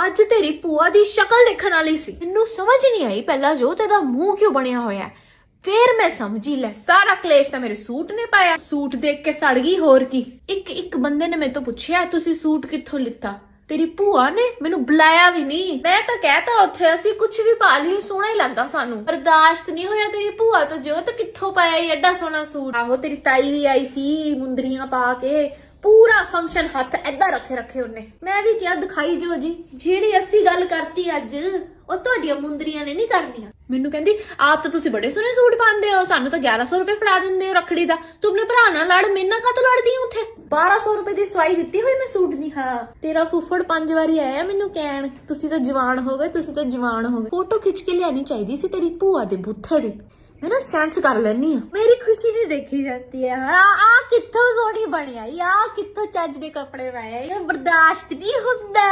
ਅੱਜ ਤੇਰੀ ਭੂਆ ਦੀ ਸ਼ਕਲ ਦੇਖਣ ਵਾਲੀ ਸੀ। ਮੈਨੂੰ ਸਮਝ ਨਹੀਂ ਆਈ ਪਹਿਲਾਂ ਜੋ ਤੇਰਾ ਮੂੰਹ ਕਿਉਂ ਬਣਿਆ ਹੋਇਆ। ਫਿਰ ਮੈਂ ਸਮਝੀ, ਲੈ ਸਾਰਾ ਕਲੇਸ਼ ਤਾਂ ਮੇਰੇ ਸੂਟ ਨੇ ਪਾਇਆ। ਸੂਟ ਦੇਖ ਕੇ ਸੜ ਗਈ, ਹੋਰ ਕੀ। ਇੱਕ ਬੰਦੇ ਨੇ ਮੇਰੇ ਤੋਂ ਪੁੱਛਿਆ ਤੁਸੀਂ ਸੂਟ ਕਿੱਥੋਂ ਲਿੱਤਾ? ਤੇਰੀ ਭੂਆ ਨੇ ਮੈਨੂੰ ਬੁਲਾਇਆ ਵੀ ਨਹੀਂ। ਮੈਂ ਤਾਂ ਕਹਿਤਾ ਉੱਥੇ ਅਸੀਂ ਕੁਝ ਵੀ ਪਾ ਲਈਏ, ਸੋਹਣਾ ਹੀ ਲੱਗਦਾ ਸਾਨੂੰ। ਬਰਦਾਸ਼ਤ ਨਹੀਂ ਹੋਇਆ ਤੇਰੀ ਭੂਆ ਤੋਂ। ਜੋ ਤਾਂ ਕਿੱਥੋਂ ਪਾਇਆ ਈ ਐਡਾ ਸੋਹਣਾ ਸੂਟ। ਆਹੋ ਤੇਰੀ ਤਾਈ ਵੀ ਆਈ ਸੀ ਮੁੰਦਰੀਆਂ ਪਾ ਕੇ, ਪੂਰਾ ਫੰਕਸ਼ਨ ਹੱਥ ਏਦਾਂ ਰੱਖੇ ਉਹਨੇ। ਮੈਂ ਵੀ ਕਿਹਾ ਦਿਖਾਈ ਜੋ ਜੀ, ਜਿਹੜੀ ਅਸੀਂ ਗੱਲ ਕਰਤੀ ਅੱਜ ਉਹ ਤੁਹਾਡੀਆਂ ਮੁੰਦਰੀਆਂ ਨੇ ਨਹੀਂ ਕਰਨੀਆਂ। ਮੈਨੂੰ ਕਹਿੰਦੀ ਆਪ ਤਾਂ ਤੁਸੀਂ ਬੜੇ ਸੋਹਣੇ ਸੂਟ ਪਾਉਂਦੇ ਹੋ, ਸਾਨੂੰ ਤਾਂ 1100 ਰੁਪਏ ਫੜਾ ਦਿੰਦੇ ਹੋ ਰੱਖੜੀ ਦਾ। ਤੂੰ ਆਪਣੇ ਭਰਾ ਨਾਲ ਲੜ, ਮੇਰੇ ਨਾਲ ਕਾਹਤੋਂ ਲੜਦੀ ਹੈ? ਉੱਥੇ 1200 ਰੁਪਏ ਦੀ ਸਵਾਈ ਦਿੱਤੀ ਹੋਈ ਮੈਂ ਸੂਟ ਦੀ। ਹਾਂ ਤੇਰਾ ਫੁੱਫੜ 5 ਵਾਰੀ ਆਇਆ ਮੈਨੂੰ ਕਹਿਣ ਤੁਸੀਂ ਤਾਂ ਜਵਾਨ ਹੋ ਗਏ, ਤੁਸੀਂ ਤਾਂ ਜਵਾਨ ਹੋ ਗਏ। ਫੋਟੋ ਖਿੱਚ ਕੇ ਲਿਆਣੀ ਚਾਹੀਦੀ ਸੀ ਤੇਰੀ ਭੂਆ ਦੇ ਬੁੱਥੇ ਦੀ। मैं ना सेंस कर लेनी है, मेरी खुशी नहीं देखी जाती है। आ कित्थों सोहनी बनी आई, आ कित्थों चज दे कपड़े पाए, बर्दाश्त नहीं हुंदा।